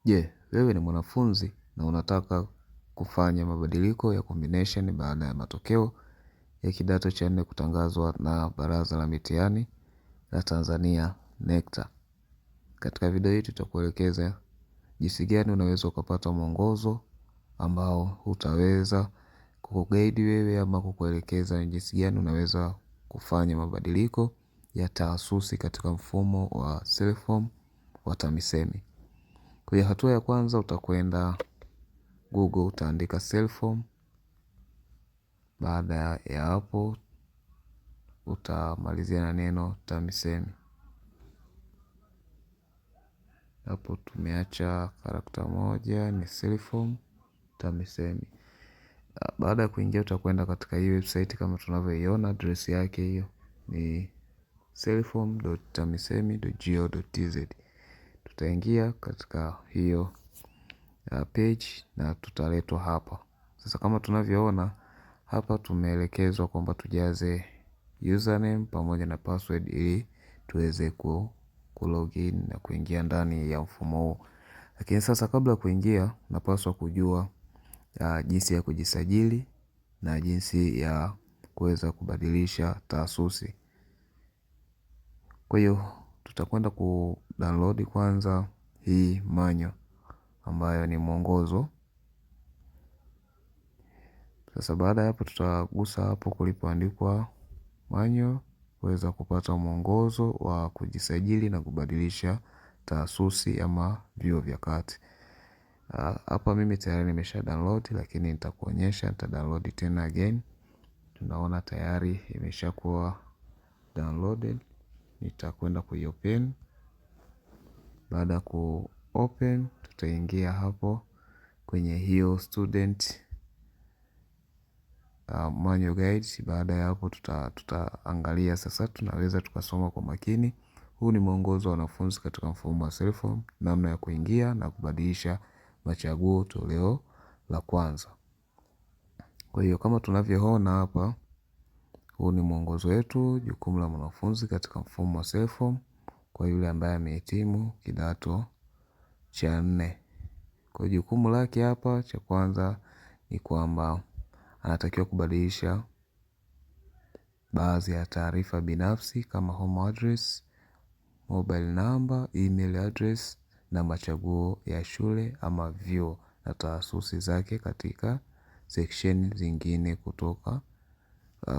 Je, wewe ni mwanafunzi na unataka kufanya mabadiliko ya combination baada ya matokeo ya kidato cha nne kutangazwa na Baraza la Mitihani la Tanzania NECTA. Katika video hii tutakuelekeza jinsi gani unaweza ukapata mwongozo ambao utaweza kukuguide wewe ama kukuelekeza jinsi gani unaweza kufanya mabadiliko ya tahasusi katika mfumo wa Selcom wa TAMISEMI. Kwa hiyo hatua ya kwanza utakwenda Google, utaandika Selcom. Baada ya hapo utamalizia na neno TAMISEMI. Hapo tumeacha karakta moja ni Selcom TAMISEMI. Baada ya kuingia utakwenda katika hii website kama tunavyoiona, address yake hiyo ni selcom.tamisemi.go.tz. Tutaingia katika hiyo page na tutaletwa hapa. Sasa kama tunavyoona hapa tumeelekezwa kwamba tujaze username pamoja na password ili tuweze kulogin na kuingia ndani ya mfumo huu. Lakini sasa kabla ya kuingia napaswa kujua jinsi ya kujisajili na jinsi ya kuweza kubadilisha tahasusi. Kwa hiyo tutakwenda kudownload kwanza hii manual ambayo ni mwongozo. Sasa baada ya hapo tutagusa hapo kulipoandikwa manual kuweza kupata mwongozo wa kujisajili na kubadilisha tahasusi ama vyuo vya kati. Hapa mimi tayari nimesha download, lakini nitakuonyesha nita download tena again. Tunaona tayari imeshakuwa downloaded. Nitakwenda kuiopen. Baada kuopen tutaingia hapo kwenye hiyo student manual guide. Baada ya hapo tutaangalia sasa tunaweza tukasoma kwa makini. Huu ni mwongozo wa wanafunzi katika mfumo wa Selcom, namna ya kuingia na kubadilisha machaguo toleo la kwanza. Kwa hiyo kama tunavyoona hapa, huu ni mwongozo wetu, jukumu la mwanafunzi katika mfumo wa Selcom kwa yule ambaye amehitimu kidato cha nne. Kwa jukumu lake hapa cha kwanza ni kwamba anatakiwa kubadilisha baadhi ya taarifa binafsi kama home address, mobile number, email address na machaguo ya shule ama vyuo na tahasusi zake katika section zingine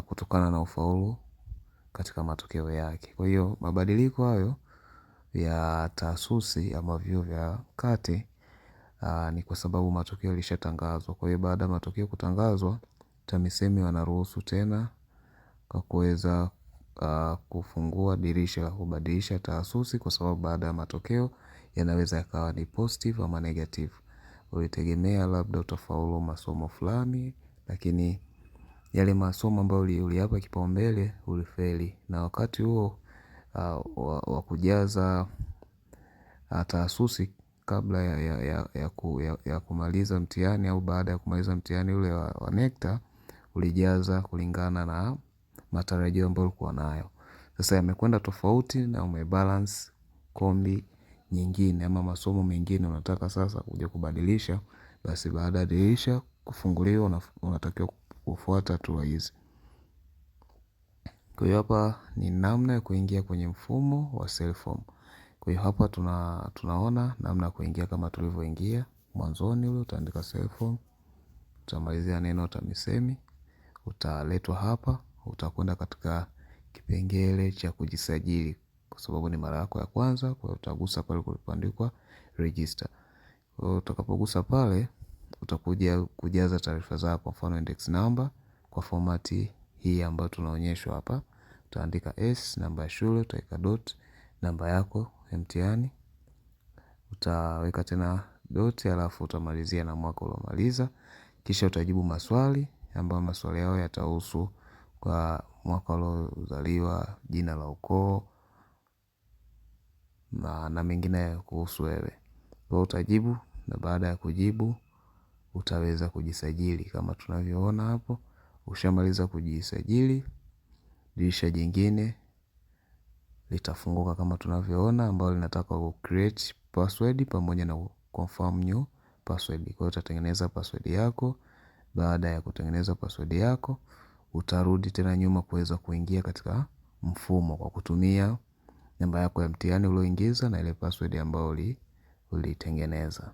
kutokana na ufaulu katika matokeo yake. Kwa hiyo mabadiliko hayo ya tahasusi ama vyuo vya kati ni kwa sababu matokeo yalishatangazwa. Kwa hiyo baada ya matokeo kutangazwa, TAMISEMI wanaruhusu tena kwa kuweza kufungua dirisha la kubadilisha tahasusi, kwa sababu baada ya matokeo yanaweza yakawa ni positive ama negative. Ulitegemea labda utafaulu masomo fulani, lakini yale masomo ambayo uliapa kipaumbele ulifeli, na wakati huo wa kujaza tahasusi kabla ya kumaliza mtihani au baada ya kumaliza mtihani ule wa NECTA ulijaza kulingana na matarajio ambayo ulikuwa nayo. Sasa yamekwenda tofauti na umebalance kombi nyingine ama masomo mengine unataka sasa kuja kubadilisha, basi baada ya dirisha kufunguliwa unatakiwa kufuata hatua hizi. Kwa hiyo hapa ni namna ya kuingia kwenye mfumo wa Selcom. Kwa hiyo hapa tunaona namna ya kuingia kama tulivyoingia mwanzoni. Ule utaandika Selcom, utamalizia neno TAMISEMI, utaletwa hapa, utakwenda katika kipengele cha kujisajili kwa sababu ni mara yako ya kwanza. Kwa hiyo utagusa pale kulipoandikwa register. Kwa hiyo utakapogusa pale utakuja kujaza taarifa zako, mfano index number kwa formati hii ambayo tunaonyeshwa hapa. Utaandika S, namba ya shule, utaweka dot, namba yako ya mtihani, utaweka tena dot, alafu utamalizia na mwaka uliomaliza. Kisha utajibu maswali ambayo maswali yao yatahusu kwa mwaka uliozaliwa, jina la ukoo na mengine kuhusu wewe. Kwa utajibu, na baada ya kujibu utaweza kujisajili kama tunavyoona hapo. Ushamaliza kujisajili, dirisha jingine litafunguka kama tunavyoona, ambalo linataka create password pamoja na confirm new password. Kwa hiyo utatengeneza password yako. Baada ya kutengeneza password yako, utarudi tena nyuma kuweza kuingia katika mfumo kwa kutumia namba yako ya mtihani ulioingiza na ile password ambayo ulitengeneza.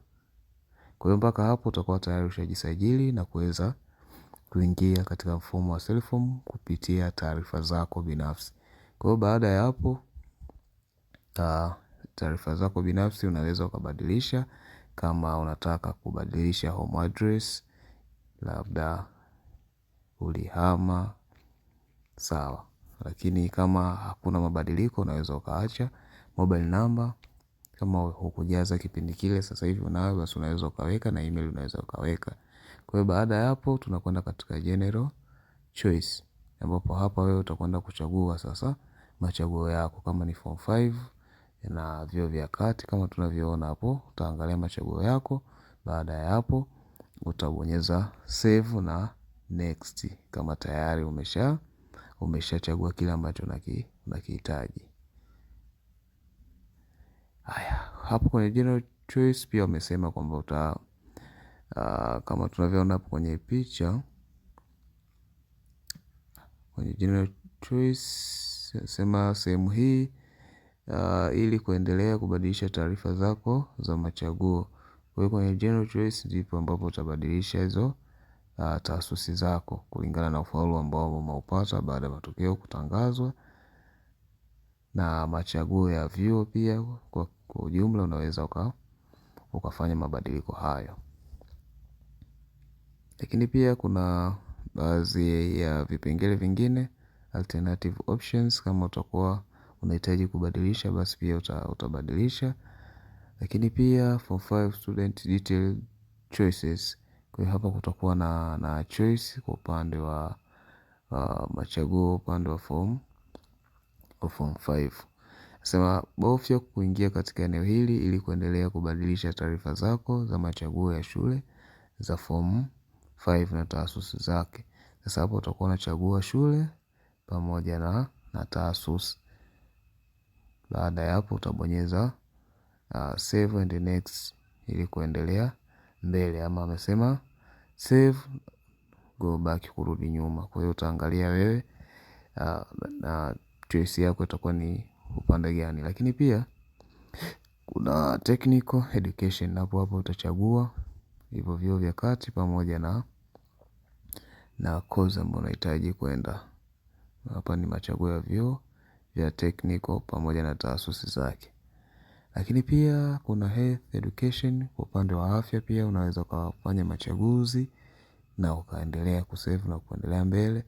Kwa hiyo mpaka hapo utakuwa tayari ushajisajili na kuweza kuingia katika mfumo wa Selcom kupitia taarifa zako binafsi. Kwa hiyo baada ya hapo, taarifa zako binafsi unaweza ukabadilisha. Kama unataka kubadilisha home address, labda ulihama, sawa. Lakini kama hakuna mabadiliko unaweza ukaacha. Mobile number kama hukujaza kipindi kile, sasa hivi unayo, basi unaweza ukaweka, na email unaweza ukaweka. Kwa hiyo baada ya hapo tunakwenda katika general choice, ambapo hapa wewe utakwenda kuchagua sasa machaguo yako. Kama ni form 5 na vyuo vya kati kama tunavyoona hapo, utaangalia machaguo yako. Baada ya hapo utabonyeza save na next kama tayari umeshachagua kile ambacho unakihitaji. Haya, hapo kwenye general choice pia wamesema kwamba kama tunavyoona hapo kwenye picha, kwenye general choice sema sehemu hii ili kuendelea kubadilisha taarifa zako za machaguo. Kwa hiyo kwenye general choice ndipo ambapo utabadilisha hizo taasisi zako kulingana na ufaulu ambao umeupata baada ya matokeo kutangazwa, na machaguo ya vyuo pia kwa ujumla unaweza ukafanya mabadiliko hayo. Lakini pia kuna baadhi ya vipengele vingine, alternative options, kama utakuwa unahitaji kubadilisha basi pia utabadilisha. Lakini pia form 5 student detail choices. Kwa hiyo hapa kutakuwa na choice kwa upande wa machaguo upande wa form 5. Sema bofya kuingia katika eneo hili ili kuendelea kubadilisha taarifa zako za machaguo ya shule za form 5 na taasisi zake. Sasa hapo utakuwa unachagua shule pamoja na taasisi. Baada ya hapo utabonyeza save and next ili kuendelea mbele, ama amesema save go back kurudi nyuma. Kwa hiyo utaangalia wewe na choice yako itakuwa ni upande gani. Lakini pia kuna technical education, hapo utachagua hivyo vyuo vya kati pamoja na course ambayo unahitaji kwenda. Hapa ni machaguo ya vyuo vya technical pamoja na taasisi zake. Lakini pia kuna health education, kwa upande wa afya pia unaweza kufanya machaguzi na ukaendelea kusave na kuendelea mbele.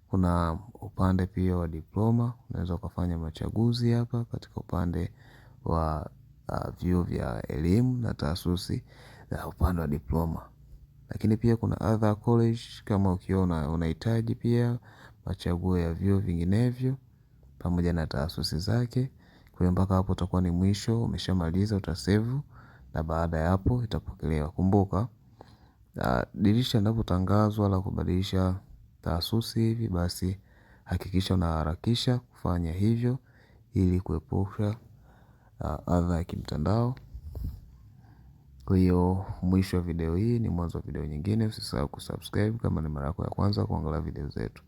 Kuna upande pia wa diploma, unaweza kufanya machaguzi hapa katika upande wa vyuo vya elimu na taasisi na upande wa diploma. Lakini pia kuna other college, kama ukiona unahitaji pia machaguo ya vyuo vinginevyo pamoja na taasisi zake. Kwa hiyo mpaka hapo utakuwa ni mwisho, umeshamaliza, utasave na baada ya hapo itapokelewa. Kumbuka dirisha linapotangazwa la kubadilisha taasisi hivi, basi hakikisha unaharakisha kufanya hivyo ili kuepusha adha ya kimtandao. Kwa hiyo mwisho wa video hii ni mwanzo wa video nyingine. Usisahau kusubscribe kama ni mara yako ya kwanza kuangalia video zetu.